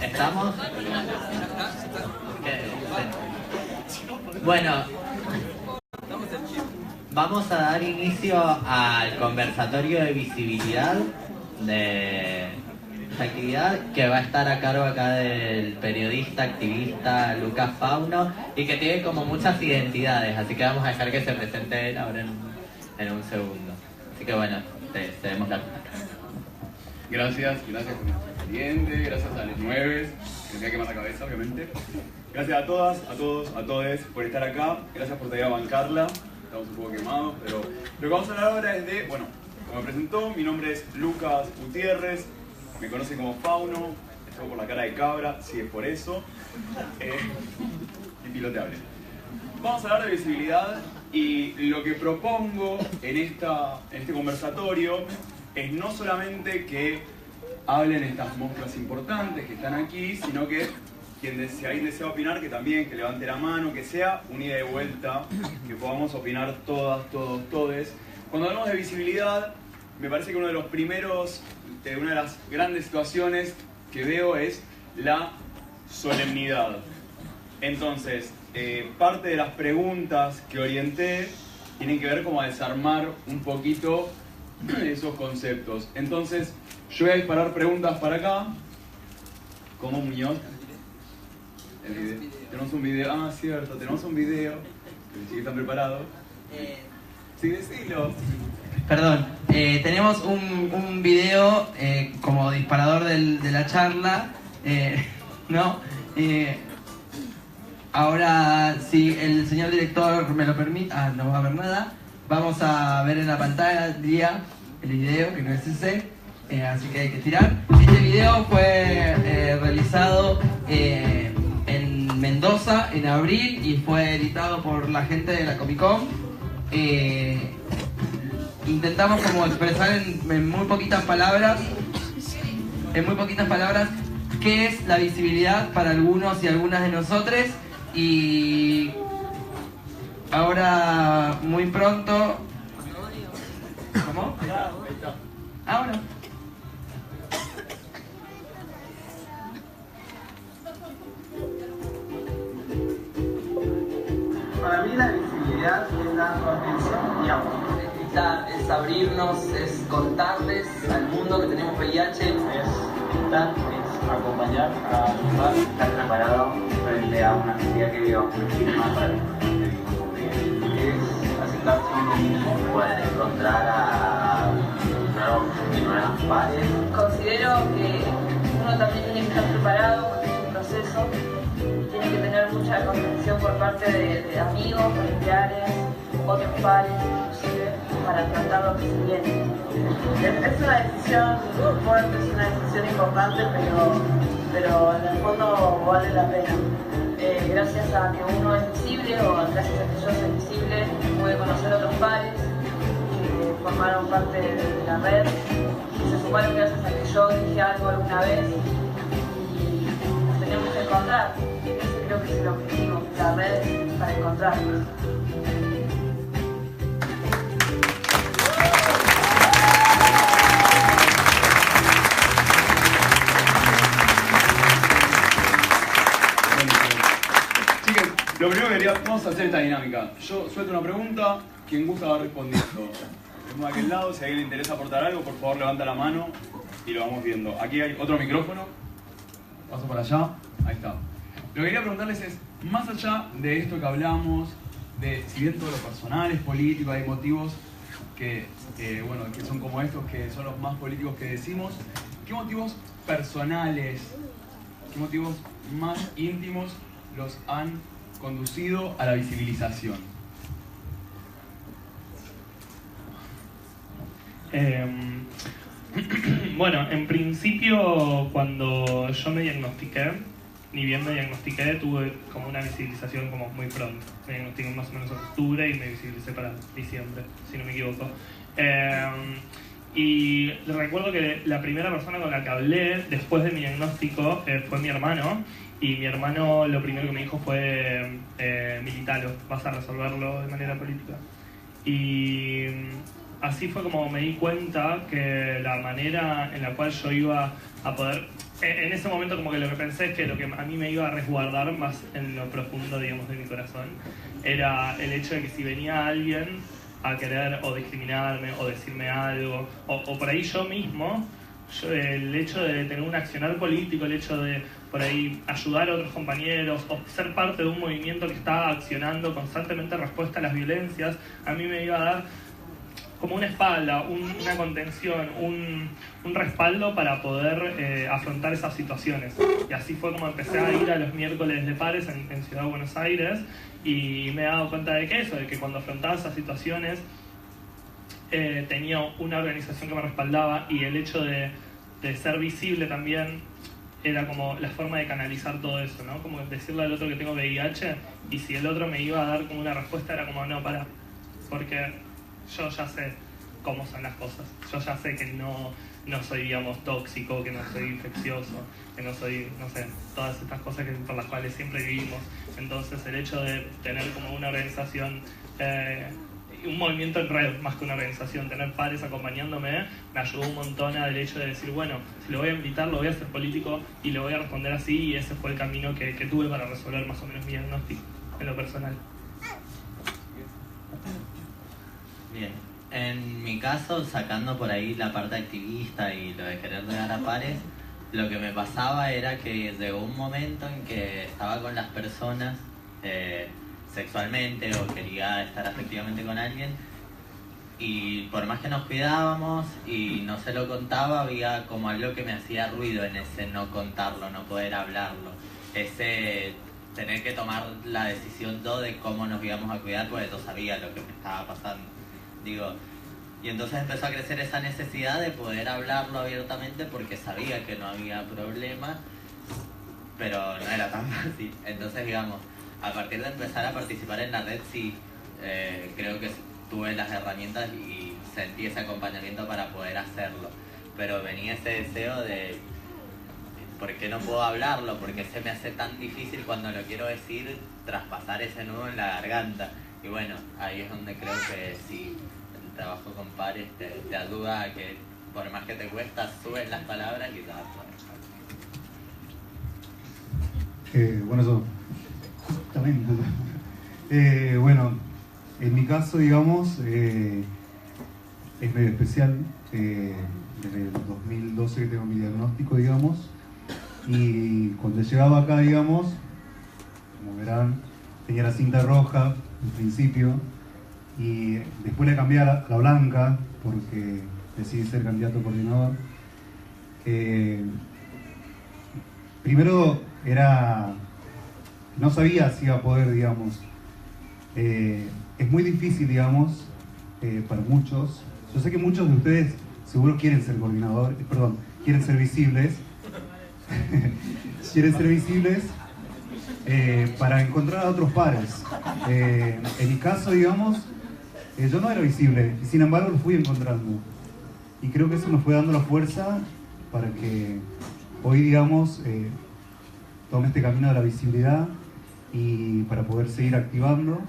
¿Estamos? Bueno, vamos a dar inicio al conversatorio de visibilidad de esta actividad que va a estar a cargo acá del periodista, activista Lucas Fauno, y que tiene como muchas identidades, así que vamos a dejar que se presente él ahora en un segundo. Así que bueno, te cedemos la palabra. Gracias por nuestro cliente, gracias a los 9, que me voy a quemar la cabeza, obviamente. Gracias a todas, a todos, a todes por estar acá. Gracias por todavía bancarla. Estamos un poco quemados, pero lo que vamos a hablar ahora es de, bueno, como me presentó, mi nombre es Lucas Gutiérrez, me conocen como Fauno, estoy por la cara de cabra, si es por eso, y piloteable. Vamos a hablar de visibilidad y lo que propongo en este conversatorio es no solamente que hablen estas monstruas importantes que están aquí, sino que si alguien desea opinar, que también, que levante la mano, que sea un ida y vuelta, que podamos opinar todas, todos, todes. Cuando hablamos de visibilidad, me parece que una de las grandes situaciones que veo es la solemnidad. Entonces, parte de las preguntas que orienté tienen que ver como a desarmar un poquito esos conceptos. Entonces, yo voy a disparar preguntas para acá. ¿Cómo, Muñoz? Tenemos un video. Ah, cierto, tenemos un video. Si están preparados. Sí, decilo. Perdón, tenemos un video como disparador de la charla, ¿no? Ahora, si el señor director me lo permite, no va a haber nada. Vamos a ver en la pantalla el video, que no es ese, así que hay que tirar. Este video fue realizado en Mendoza en abril y fue editado por la gente de la Comic Con. Intentamos como expresar en muy poquitas palabras, qué es la visibilidad para algunos y algunas de nosotros, y ahora muy pronto. ¿Cómo? Ahora. Para mí la visibilidad es dar atención y amor. Es abrirnos, es contarles al mundo que tenemos VIH. Es estar, es acompañar a ayudar, estar preparado frente a una necesidad que vivamos para es aceptarse uno mismo, poder encontrar a nuevos y nuevas pares. Considero que uno también tiene que estar preparado porque es un proceso. Tiene que tener mucha comprensión por parte de amigos, familiares, otros pares, inclusive, para tratar lo que se viene. Es una decisión fuerte, es una decisión importante, pero en el fondo vale la pena. Gracias a que uno es visible, o gracias a que yo soy visible, pude conocer otros pares que formaron parte de la red, y se sumaron gracias a que yo dije algo alguna vez, y nos tenemos que encontrar. Ese creo que es el objetivo, la red para encontrarnos. Lo primero que quería, vamos a hacer esta dinámica. Yo suelto una pregunta, quien gusta va respondiendo. Tenemos de aquel lado, si a alguien le interesa aportar algo, por favor levanta la mano y lo vamos viendo. Aquí hay otro micrófono. Paso para allá, ahí está. Lo que quería preguntarles es, más allá de esto que hablamos, de si bien todo lo personal es político, hay motivos que son como estos, que son los más políticos que decimos, ¿qué motivos personales, qué motivos más íntimos los han conducido a la visibilización? Bueno, en principio cuando yo me diagnostiqué, ni bien me diagnostiqué, tuve como una visibilización como muy pronto. Me diagnostiqué más o menos en octubre y me visibilicé para diciembre, si no me equivoco. Y recuerdo que la primera persona con la que hablé después de mi diagnóstico fue mi hermano. Y mi hermano lo primero que me dijo fue, militalo, vas a resolverlo de manera política. Y así fue como me di cuenta que la manera en la cual yo iba a poder... En ese momento como que lo que pensé es que lo que a mí me iba a resguardar más en lo profundo, digamos, de mi corazón, era el hecho de que si venía alguien a querer o discriminarme o decirme algo, o por ahí yo mismo, el hecho de tener un accionar político, el hecho de por ahí ayudar a otros compañeros o ser parte de un movimiento que estaba accionando constantemente en respuesta a las violencias, a mí me iba a dar como una espalda, una contención, un respaldo para poder afrontar esas situaciones. Y así fue como empecé a ir a los miércoles de pares en Ciudad de Buenos Aires, y me he dado cuenta de que cuando afrontaba esas situaciones tenía una organización que me respaldaba, y el hecho de ser visible también era como la forma de canalizar todo eso, ¿no? Como decirle al otro que tengo VIH, y si el otro me iba a dar como una respuesta era como, no, para, porque yo ya sé cómo son las cosas, yo ya sé que no soy, digamos, tóxico, que no soy infeccioso, que no soy, no sé, todas estas cosas por las cuales siempre vivimos. Entonces el hecho de tener como una organización, un movimiento en red más que una organización, tener pares acompañándome, me ayudó un montón al hecho de decir, bueno, si lo voy a invitar, lo voy a hacer político y lo voy a responder así, y ese fue el camino que tuve para resolver más o menos mi diagnóstico en lo personal. Bien, en mi caso, sacando por ahí la parte activista y lo de querer llegar a pares, lo que me pasaba era que llegó un momento en que estaba con las personas sexualmente o quería estar afectivamente con alguien, y por más que nos cuidábamos y no se lo contaba, había como algo que me hacía ruido en ese no contarlo, no poder hablarlo, ese tener que tomar la decisión yo de cómo nos íbamos a cuidar, porque yo sabía lo que me estaba pasando. Digo, y entonces empezó a crecer esa necesidad de poder hablarlo abiertamente, porque sabía que no había problema, pero no era tan fácil. Entonces, digamos, a partir de empezar a participar en la red, sí, creo que tuve las herramientas y sentí ese acompañamiento para poder hacerlo. Pero venía ese deseo de, ¿por qué no puedo hablarlo? ¿Por qué se me hace tan difícil cuando lo quiero decir, traspasar ese nudo en la garganta? Y bueno, ahí es donde creo que sí, el trabajo con pares te ayuda a que, por más que te cuesta, subes las palabras y ya puedes. Bueno, eso también. Bueno, en mi caso, digamos, es medio especial. Desde el 2012 que tengo mi diagnóstico, digamos, y cuando llegaba acá, digamos, como verán, tenía la cinta roja en principio, y después le cambié a la blanca porque decidí ser candidato a coordinador. Primero no sabía si iba a poder, digamos, es muy difícil, digamos, para muchos. Yo sé que muchos de ustedes seguro quieren ser coordinadores, quieren ser visibles, quieren ser visibles para encontrar a otros pares. En mi caso, digamos, yo no era visible, y sin embargo lo fui encontrando. Y creo que eso nos fue dando la fuerza para que hoy, digamos, tome este camino de la visibilidad y para poder seguir activando.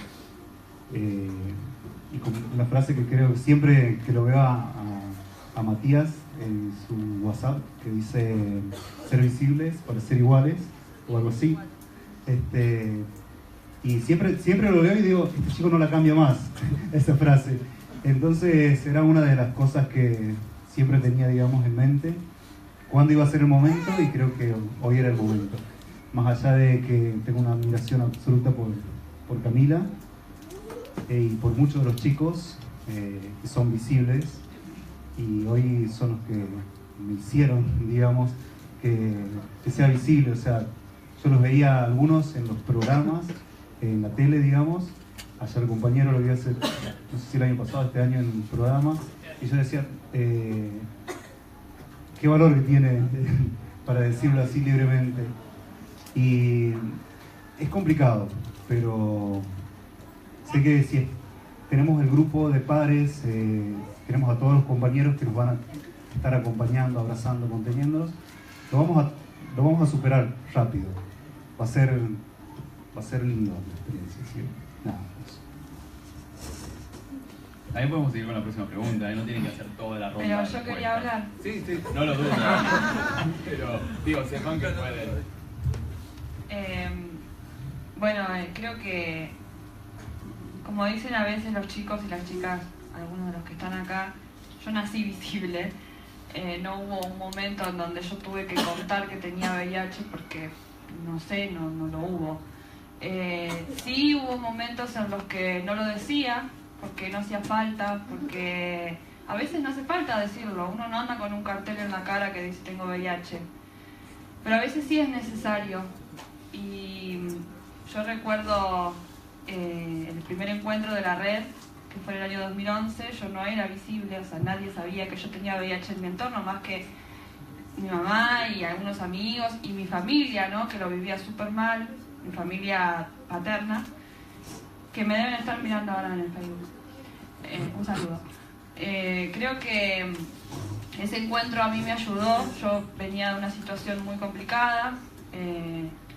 Y con una frase que creo que siempre que lo veo a Matías en su WhatsApp, que dice ser visibles para ser iguales, o algo así. Y siempre lo leo y digo, este chico no la cambia más, esa frase. Entonces era una de las cosas que siempre tenía, digamos, en mente, cuándo iba a ser el momento, y creo que hoy era el momento. Más allá de que tengo una admiración absoluta por Camila y por muchos de los chicos que son visibles, y hoy son los que me hicieron, digamos, que sea visible. O sea, yo los veía algunos en los programas, en la tele, digamos. Ayer el compañero lo vi hace, no sé si el año pasado, este año, en un programa, y yo decía, qué valor que tiene, para decirlo así libremente. Y es complicado, pero sé que si tenemos el grupo de pares, tenemos a todos los compañeros que nos van a estar acompañando, abrazando, conteniéndonos, lo vamos a superar rápido. Va a ser lindo la experiencia, ¿sí? Nada, eso. También podemos seguir con la próxima pregunta, no tienen que hacer toda la ronda. Pero de yo quería respuestas. hablar. Sí, sí, no lo dudo. Pero, digo, sepan que pueden. Bueno, creo que, como dicen a veces los chicos y las chicas, algunos de los que están acá, yo nací visible. No hubo un momento en donde yo tuve que contar que tenía VIH porque, no sé, no lo hubo. Sí hubo momentos en los que no lo decía, porque no hacía falta, porque a veces no hace falta decirlo. Uno no anda con un cartel en la cara que dice tengo VIH. Pero a veces sí es necesario. Y yo recuerdo el primer encuentro de la red, que fue en el año 2011, yo no era visible, o sea, nadie sabía que yo tenía VIH en mi entorno, más que mi mamá y algunos amigos y mi familia, ¿no? Que lo vivía súper mal, mi familia paterna, que me deben estar mirando ahora en el Facebook. Un saludo. Creo que ese encuentro a mí me ayudó. Yo venía de una situación muy complicada.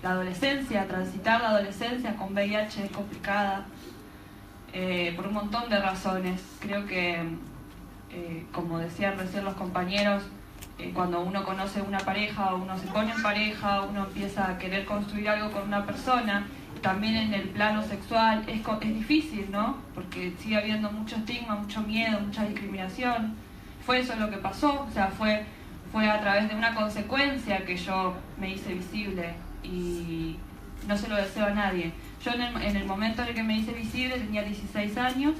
La adolescencia, transitar la adolescencia con VIH es complicada. Por un montón de razones. Creo que, como decían recién los compañeros, cuando uno conoce una pareja o uno se pone en pareja, uno empieza a querer construir algo con una persona, también en el plano sexual es difícil, ¿no? Porque sigue habiendo mucho estigma, mucho miedo, mucha discriminación. Fue eso lo que pasó, o sea, fue a través de una consecuencia que yo me hice visible y no se lo deseo a nadie. Yo en el momento en el que me hice visible tenía 16 años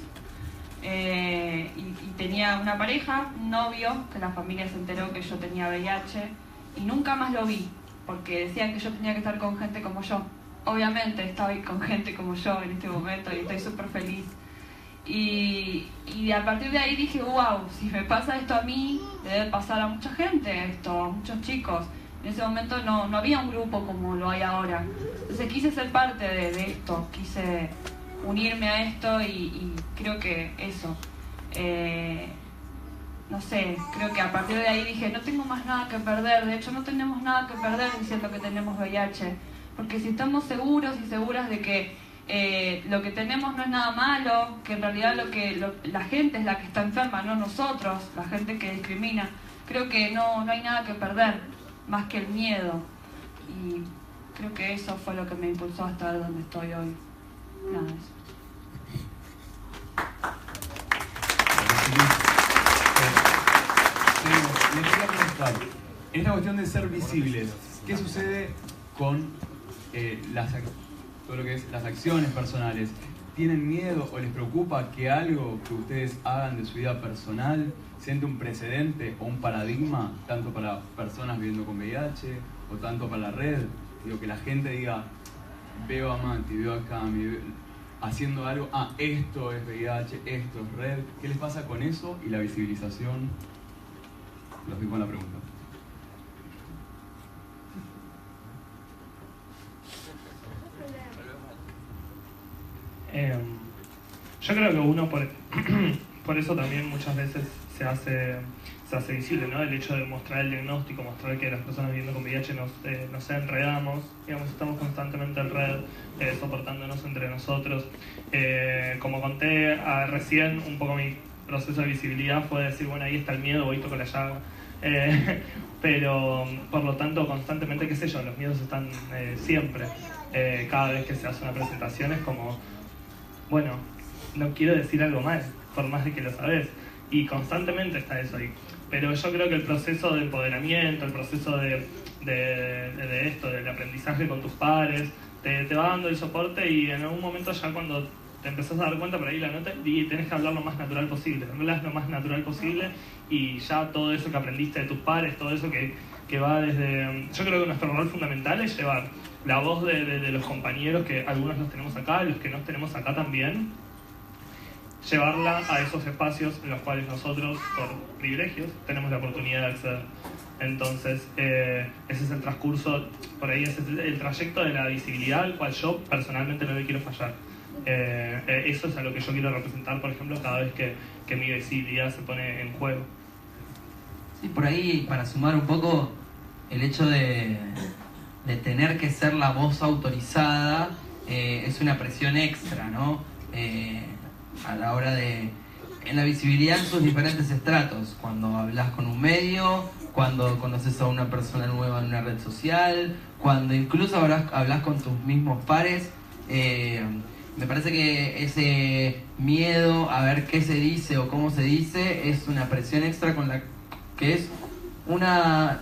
y tenía una pareja, un novio, que la familia se enteró que yo tenía VIH y nunca más lo vi, porque decían que yo tenía que estar con gente como yo. Obviamente estoy con gente como yo en este momento y estoy súper feliz. Y a partir de ahí dije, wow, si me pasa esto a mí, le debe pasar a mucha gente esto, a muchos chicos. En ese momento no había un grupo como lo hay ahora. Entonces quise ser parte de esto, quise unirme a esto y creo que eso. No sé, creo que a partir de ahí dije, no tengo más nada que perder. De hecho, no tenemos nada que perder diciendo que tenemos VIH. Porque si estamos seguros y seguras de que lo que tenemos no es nada malo, que en realidad la gente es la que está enferma, no nosotros, la gente que discrimina, creo que no hay nada que perder, más que el miedo. Y creo que eso fue lo que me impulsó a estar donde estoy hoy. Nada, eso. Les quería preguntar, en esta cuestión de ser visibles, ¿qué sucede con todo lo que es las acciones personales? ¿Tienen miedo o les preocupa que algo que ustedes hagan de su vida personal siente un precedente o un paradigma tanto para personas viviendo con VIH o tanto para la red? Digo, que la gente diga, veo a Mati, veo a Cami haciendo algo, esto es VIH, esto es red. ¿Qué les pasa con eso y la visibilización? Los dejo con la pregunta. Yo creo que uno por eso también muchas veces se hace visible, ¿no? El hecho de mostrar el diagnóstico, mostrar que las personas viviendo con VIH nos enredamos, digamos, estamos constantemente en red, soportándonos entre nosotros. Como conté recién, un poco mi proceso de visibilidad fue decir, bueno, ahí está el miedo, voy toco la llaga. Pero por lo tanto constantemente, qué sé yo, los miedos están siempre. Cada vez que se hace una presentación es como, bueno, no quiero decir algo mal, por más de que lo sabes, y constantemente está eso ahí. Pero yo creo que el proceso de empoderamiento, el proceso de esto, del aprendizaje con tus pares, te va dando el soporte, y en algún momento ya cuando te empezás a dar cuenta, por ahí la nota, y tenés que hablar lo más natural posible, hablas lo más natural posible, y ya todo eso que aprendiste de tus pares, todo eso que va desde... Yo creo que nuestro rol fundamental es llevar la voz de los compañeros, que algunos los tenemos acá, los que no tenemos acá también, llevarla a esos espacios en los cuales nosotros, por privilegios, tenemos la oportunidad de acceder. Entonces, ese es el transcurso, por ahí ese es el trayecto de la visibilidad, al cual yo personalmente no le quiero fallar. Eso es a lo que yo quiero representar, por ejemplo, cada vez que mi visibilidad se pone en juego. Sí, por ahí, para sumar un poco, el hecho de tener que ser la voz autorizada es una presión extra, ¿no? A la hora de en la visibilidad en sus diferentes estratos, cuando hablas con un medio, cuando conoces a una persona nueva en una red social, cuando incluso hablas con tus mismos pares. Me parece que ese miedo a ver qué se dice o cómo se dice es una presión extra con la que es una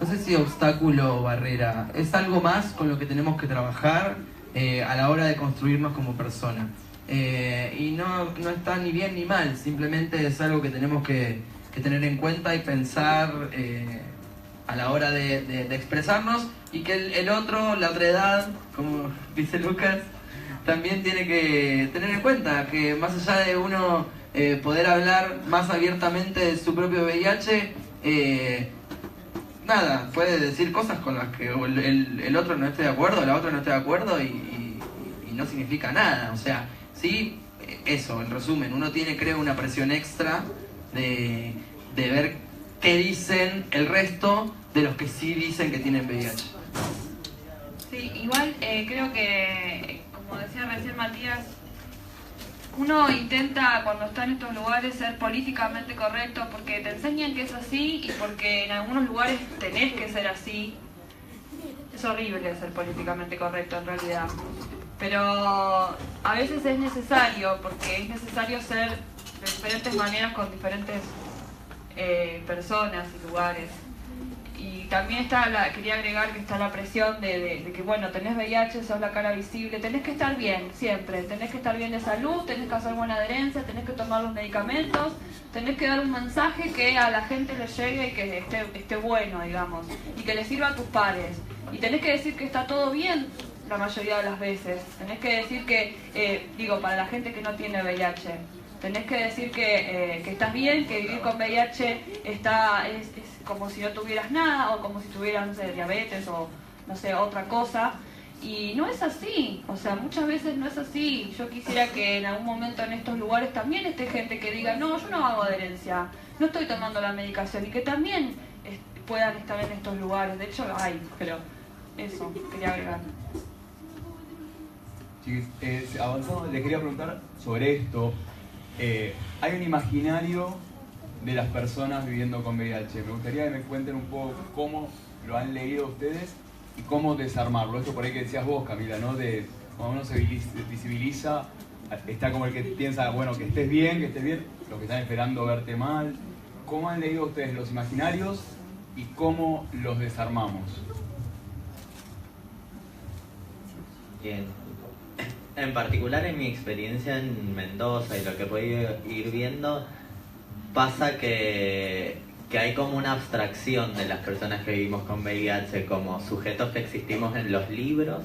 no sé si obstáculo o barrera, es algo más con lo que tenemos que trabajar a la hora de construirnos como personas. Y no está ni bien ni mal, simplemente es algo que tenemos que tener en cuenta y pensar a la hora de expresarnos, y que el otro, la otra edad, como dice Lucas, también tiene que tener en cuenta que más allá de uno poder hablar más abiertamente de su propio VIH, nada, puede decir cosas con las que el otro no esté de acuerdo, la otra no esté de acuerdo, y no significa nada. O sea, sí, eso, en resumen, uno tiene, creo, una presión extra de ver qué dicen el resto de los que sí dicen que tienen VIH. Sí, igual creo que, como decía recién Matías, uno intenta cuando está en estos lugares ser políticamente correcto porque te enseñan que es así y porque en algunos lugares tenés que ser así. Es horrible ser políticamente correcto en realidad, pero a veces es necesario, porque es necesario ser de diferentes maneras con diferentes personas y lugares. Y también quería agregar que está la presión de que, bueno, tenés VIH, sos la cara visible, tenés que estar bien siempre, tenés que estar bien de salud, tenés que hacer buena adherencia, tenés que tomar los medicamentos, tenés que dar un mensaje que a la gente le llegue y que esté bueno, digamos, y que le sirva a tus pares. Y tenés que decir que está todo bien la mayoría de las veces, tenés que decir que, para la gente que no tiene VIH, tenés que decir que estás bien, que vivir con VIH es como si no tuvieras nada, o como si tuvieras, no sé, diabetes o, no sé, otra cosa. Y no es así, o sea, muchas veces no es así. Yo quisiera que en algún momento en estos lugares también esté gente que diga, no, yo no hago adherencia, no estoy tomando la medicación, y que también puedan estar en estos lugares. De hecho, hay, pero eso, quería agregar. Chiquis, avanzando, les quería preguntar sobre esto. Hay un imaginario de las personas viviendo con VIH. Me gustaría que me cuenten un poco cómo lo han leído ustedes y cómo desarmarlo. Esto por ahí que decías vos, Camila, ¿no? De cuando uno se visibiliza, está como el que piensa, bueno, que estés bien, los que están esperando verte mal. ¿Cómo han leído ustedes los imaginarios y cómo los desarmamos? Bien. En particular en mi experiencia en Mendoza y lo que he podido ir viendo, pasa que hay como una abstracción de las personas que vivimos con VIH como sujetos que existimos en los libros,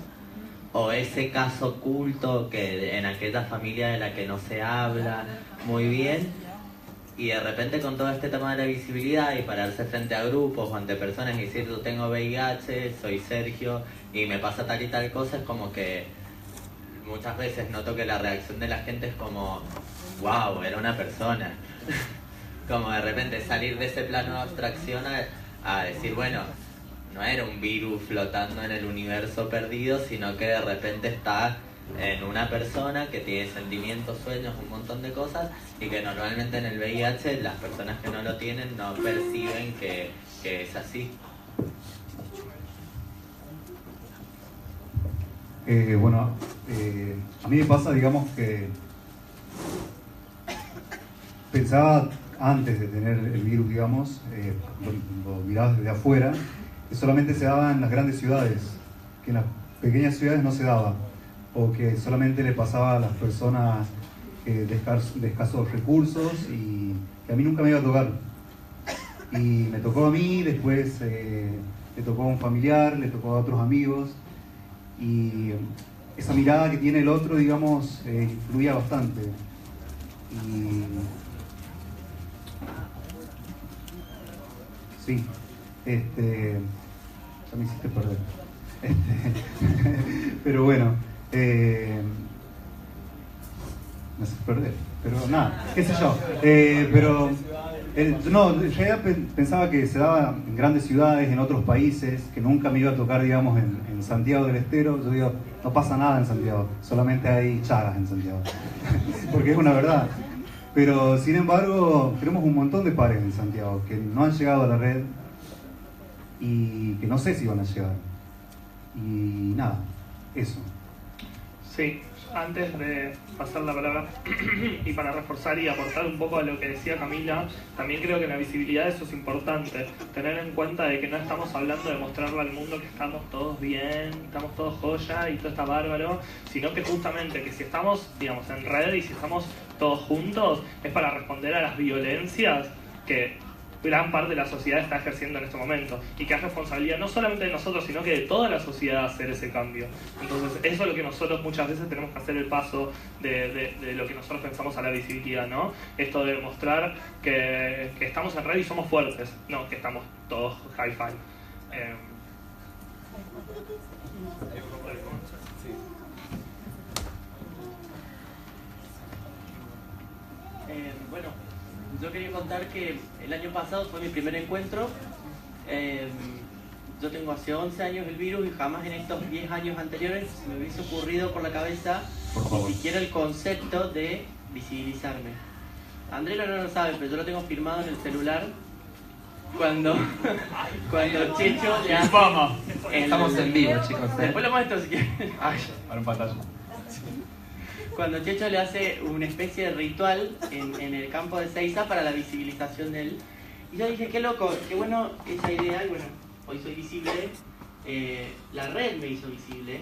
o ese caso oculto que en aquella familia de la que no se habla muy bien, y de repente con todo este tema de la visibilidad y pararse frente a grupos o ante personas y decir, yo tengo VIH, soy Sergio y me pasa tal y tal cosa, es como que muchas veces noto que la reacción de la gente es como, wow, era una persona. Como de repente salir de ese plano de abstracción a decir, bueno, no era un virus flotando en el universo perdido, sino que de repente está en una persona que tiene sentimientos, sueños, un montón de cosas, y que normalmente en el VIH las personas que no lo tienen no perciben que es así. A mí me pasa, digamos, que pensaba antes de tener el virus, digamos, lo miraba desde afuera, que solamente se daba en las grandes ciudades, que en las pequeñas ciudades no se daba, o que solamente le pasaba a las personas de escasos recursos, y que a mí nunca me iba a tocar. Y me tocó a mí, después le tocó a un familiar, le tocó a otros amigos, y esa mirada que tiene el otro, digamos, influía bastante. Y sí, ya me hiciste perder. Pero bueno, me haces perder, pero nada, qué sé yo. Pero No, en realidad pensaba que se daba en grandes ciudades, en otros países, que nunca me iba a tocar, digamos, en Santiago del Estero. Yo digo, no pasa nada en Santiago, solamente hay chagas en Santiago, porque es una verdad. Pero, sin embargo, tenemos un montón de pares en Santiago que no han llegado a la red y que no sé si van a llegar. Y nada, eso. Sí, antes de pasar la palabra y para reforzar y aportar un poco a lo que decía Camila, también creo que en la visibilidad eso es importante, tener en cuenta de que no estamos hablando de mostrarle al mundo que estamos todos bien, estamos todos joya y todo está bárbaro, sino que justamente que si estamos, digamos, en red y si estamos todos juntos, es para responder a las violencias que gran parte de la sociedad está ejerciendo en este momento y que es responsabilidad no solamente de nosotros sino que de toda la sociedad hacer ese cambio. Entonces eso es lo que nosotros muchas veces tenemos que hacer el paso de lo que nosotros pensamos a la visibilidad, ¿no? Esto de mostrar que estamos en red y somos fuertes, no que estamos todos hi-fi. Bueno, yo quería contar que el año pasado fue mi primer encuentro. Yo tengo hace 11 años el virus y jamás en estos 10 años anteriores se me hubiese ocurrido por la cabeza ni siquiera el concepto de visibilizarme. Andrés no lo sabe, pero yo lo tengo firmado en el celular cuando Checho le hace... Estamos en vivo, chicos. Después lo muestro si quieres. Ay, para un pantalla. Cuando Checho le hace una especie de ritual en el campo de Seiza para la visibilización de él. Y yo dije, qué loco, qué bueno esa idea, y bueno, hoy soy visible. La red me hizo visible,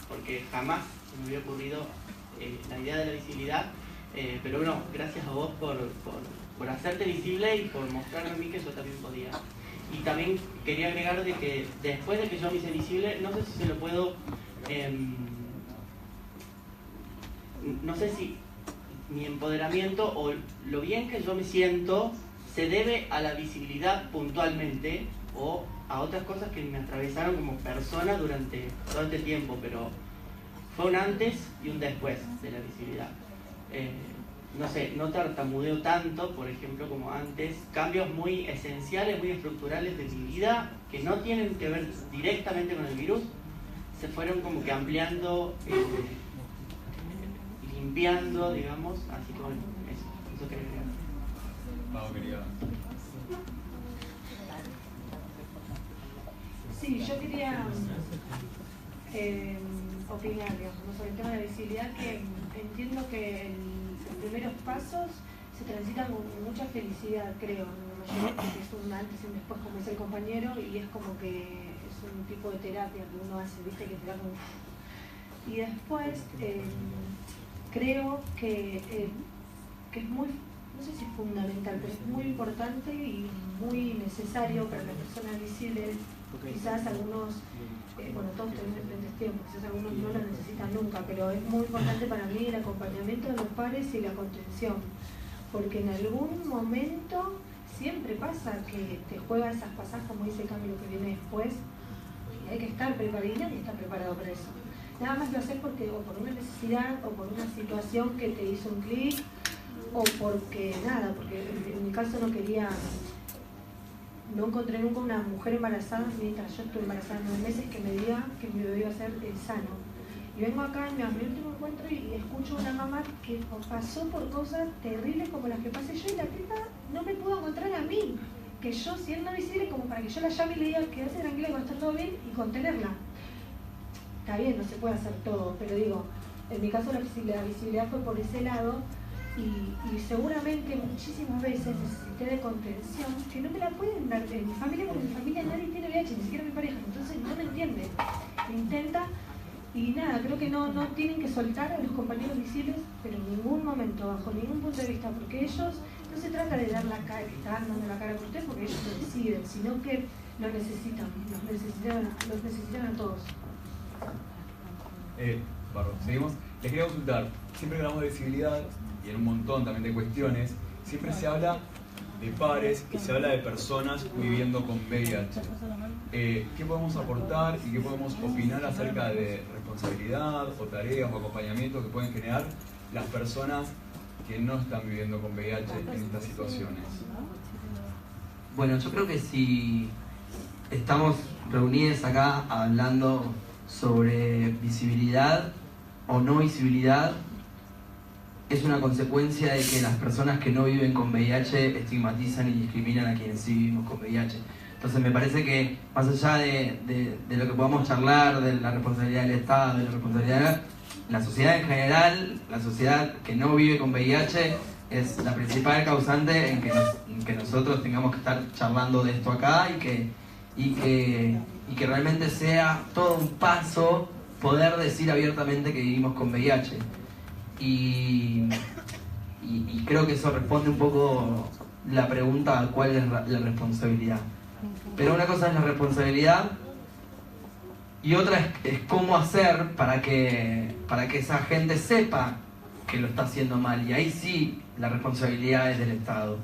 porque jamás se me había ocurrido la idea de la visibilidad. Pero bueno, gracias a vos por hacerte visible y por mostrarme a mí que yo también podía. Y también quería agregar de que después de que yo me hice visible, no sé si se lo puedo... no sé si mi empoderamiento o lo bien que yo me siento se debe a la visibilidad puntualmente o a otras cosas que me atravesaron como persona durante todo este tiempo, pero fue un antes y un después de la visibilidad. No sé, no tartamudeo tanto, por ejemplo, como antes. Cambios muy esenciales, muy estructurales de mi vida que no tienen que ver directamente con el virus, se fueron como que ampliando, limpiando, digamos, así que bueno, eso quería agregar. Vamos, querida. Sí, yo quería opinar, digamos, sobre el tema de la visibilidad, que entiendo que los primeros pasos se transitan con mucha felicidad, creo, en la mayoría, porque es un antes y un después, como dice el compañero, y es como que es un tipo de terapia que uno hace, viste, que te da como... Y después, creo que es muy, no sé si es fundamental, pero es muy importante y muy necesario para las personas visibles. Quizás algunos, bueno, todos tenemos diferentes tiempos, quizás algunos no lo necesitan nunca, pero es muy importante para mí el acompañamiento de los pares y la contención, porque en algún momento siempre pasa que te juega esas pasadas, como dice Camilo, que viene después, y hay que estar preparado, y nadie está preparado para eso. Nada más lo haces porque, o por una necesidad, o por una situación que te hizo un clic, o porque nada, porque en mi caso no encontré nunca una mujer embarazada, mientras yo estuve embarazada 9 meses, que me diga que mi bebé iba a ser sano. Y vengo acá en mi último encuentro y escucho a una mamá que pasó por cosas terribles como las que pasé yo, y la teta no me pudo encontrar a mí, que yo siendo visible como para que yo la llame y le diga quédate tranquila, que va a estar todo bien, y contenerla. Está bien, no se puede hacer todo, pero digo, en mi caso la visibilidad fue por ese lado, y seguramente muchísimas veces necesité de contención que no me la pueden dar en mi familia, porque en mi familia nadie tiene VIH, ni siquiera mi pareja, entonces no me entiende. Me intenta, y nada, creo que no tienen que soltar a los compañeros visibles, pero en ningún momento, bajo ningún punto de vista, porque ellos, no se trata de dar la cara, que están dando la cara por ustedes, porque ellos lo deciden, sino que lo necesitan, los necesitan a todos. Seguimos. Les quería consultar, siempre que hablamos de visibilidad, y en un montón también de cuestiones, siempre se habla de pares y se habla de personas viviendo con VIH. ¿Qué podemos aportar y qué podemos opinar acerca de responsabilidad o tareas o acompañamiento que pueden generar las personas que no están viviendo con VIH en estas situaciones? Bueno, yo creo que si estamos reunidos acá hablando sobre visibilidad o no visibilidad, es una consecuencia de que las personas que no viven con VIH estigmatizan y discriminan a quienes sí vivimos con VIH. Entonces me parece que más allá de lo que podamos charlar, de la responsabilidad del Estado, de la responsabilidad de la sociedad en general, la sociedad que no vive con VIH es la principal causante en que nosotros tengamos que estar charlando de esto acá y que realmente sea todo un paso poder decir abiertamente que vivimos con VIH. Y creo que eso responde un poco la pregunta a cuál es la responsabilidad. Pero una cosa es la responsabilidad y otra es cómo hacer para que esa gente sepa que lo está haciendo mal. Y ahí sí la responsabilidad es del Estado.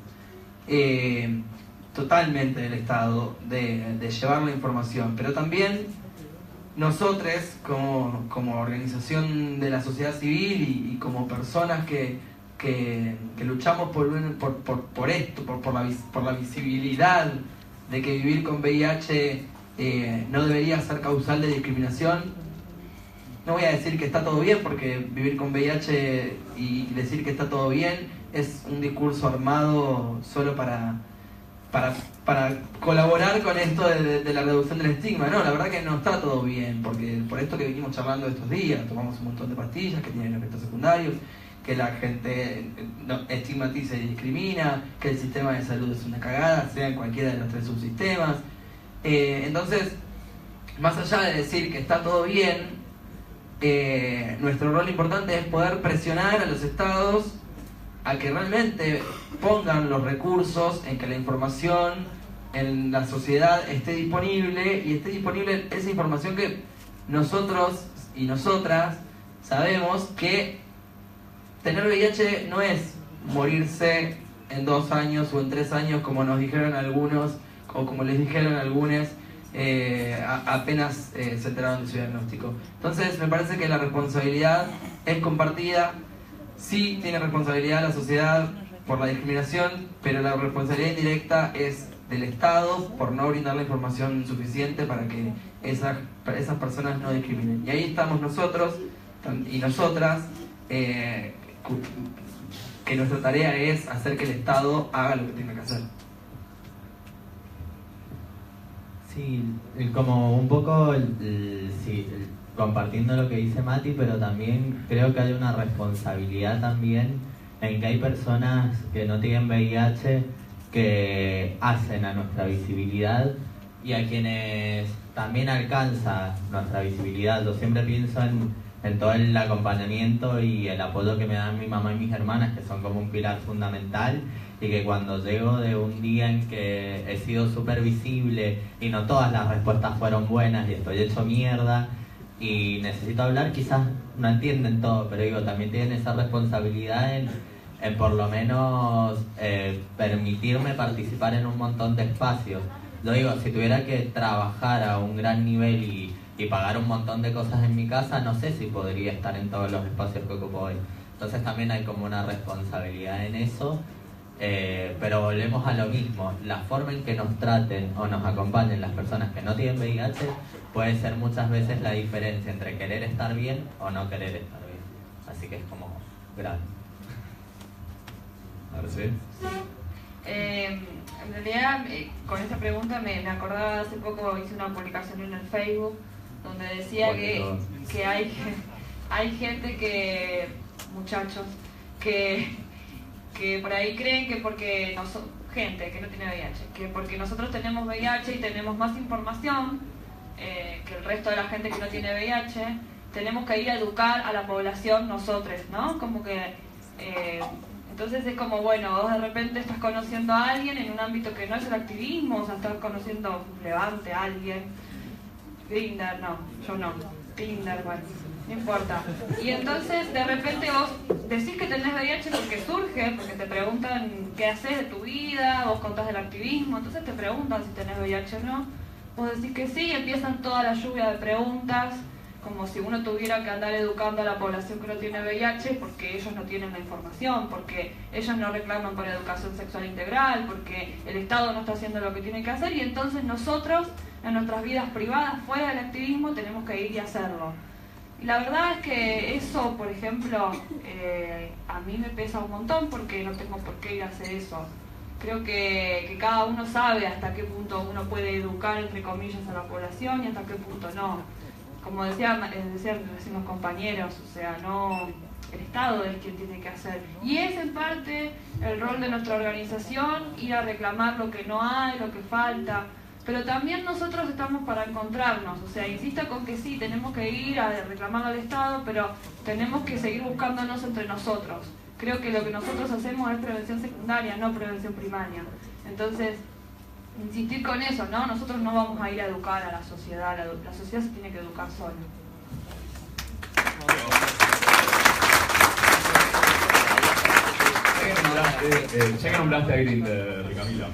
Totalmente del Estado, de llevar la información. Pero también nosotros como organización de la sociedad civil y como personas que luchamos por esto, por la visibilidad de que vivir con VIH no debería ser causal de discriminación. No voy a decir que está todo bien, porque vivir con VIH y decir que está todo bien es un discurso armado solo para colaborar con esto de la reducción del estigma. No, la verdad que no está todo bien, porque por esto que venimos charlando estos días, tomamos un montón de pastillas que tienen efectos secundarios, que la gente estigmatiza y discrimina, que el sistema de salud es una cagada, sea en cualquiera de los 3 subsistemas. Entonces, más allá de decir que está todo bien, nuestro rol importante es poder presionar a los estados a que realmente pongan los recursos en que la información en la sociedad esté disponible, y esté disponible esa información que nosotros y nosotras sabemos que tener VIH no es morirse en 2 años o en 3 años como nos dijeron algunos o como les dijeron algunos apenas se enteraron de su diagnóstico. Entonces me parece que la responsabilidad es compartida. Sí tiene responsabilidad la sociedad por la discriminación, pero la responsabilidad indirecta es del Estado por no brindar la información suficiente para que esas personas no discriminen. Y ahí estamos nosotros y nosotras, que nuestra tarea es hacer que el Estado haga lo que tenga que hacer. Sí, como un poco compartiendo lo que dice Mati, pero también creo que hay una responsabilidad también en que hay personas que no tienen VIH que hacen a nuestra visibilidad y a quienes también alcanza nuestra visibilidad. Yo siempre pienso en todo el acompañamiento y el apoyo que me dan mi mamá y mis hermanas, que son como un pilar fundamental, y que cuando llego de un día en que he sido súper visible y no todas las respuestas fueron buenas y estoy hecho mierda y necesito hablar, quizás no entienden todo, pero digo, también tienen esa responsabilidad en por lo menos permitirme participar en un montón de espacios. Yo digo, si tuviera que trabajar a un gran nivel y pagar un montón de cosas en mi casa, no sé si podría estar en todos los espacios que ocupo hoy. Entonces también hay como una responsabilidad en eso, pero volvemos a lo mismo. La forma en que nos traten o nos acompañen las personas que no tienen VIH puede ser muchas veces la diferencia entre querer estar bien o no querer estar bien. Así que es como grande. Ahora sí. En realidad, con esta pregunta me acordaba, hace poco hice una publicación en el Facebook donde decía que hay gente que, muchachos, que por ahí creen que porque gente que no tiene VIH, que porque nosotros tenemos VIH y tenemos más información que el resto de la gente que no tiene VIH, tenemos que ir a educar a la población nosotros, ¿no? Como que entonces es como, bueno, vos de repente estás conociendo a alguien en un ámbito que no es el activismo, o sea, estás conociendo Levante, a alguien, Grindr, no, yo no, Tinder, bueno, no importa. Y entonces de repente vos decís que tenés VIH porque surge, porque te preguntan qué haces de tu vida, vos contás del activismo, entonces te preguntan si tenés VIH o no, vos decís que sí, y empiezan toda la lluvia de preguntas como si uno tuviera que andar educando a la población que no tiene VIH porque ellos no tienen la información, porque ellos no reclaman por educación sexual integral, porque el Estado no está haciendo lo que tiene que hacer, y entonces nosotros en nuestras vidas privadas fuera del activismo tenemos que ir y hacerlo. Y la verdad es que eso, por ejemplo, a mí me pesa un montón porque no tengo por qué ir a hacer eso. Creo que cada uno sabe hasta qué punto uno puede educar, entre comillas, a la población y hasta qué punto no. Como decían recién los compañeros, o sea, no, el Estado es quien tiene que hacer. Y es en parte el rol de nuestra organización, ir a reclamar lo que no hay, lo que falta. Pero también nosotros estamos para encontrarnos, o sea, insista con que sí, tenemos que ir a reclamar al Estado, pero tenemos que seguir buscándonos entre nosotros. Creo que lo que nosotros hacemos es prevención secundaria, no prevención primaria. Entonces, insistir con eso, ¿no? Nosotros no vamos a ir a educar a la sociedad se tiene que educar sola. Ya que nombraste a Grindr, Camila.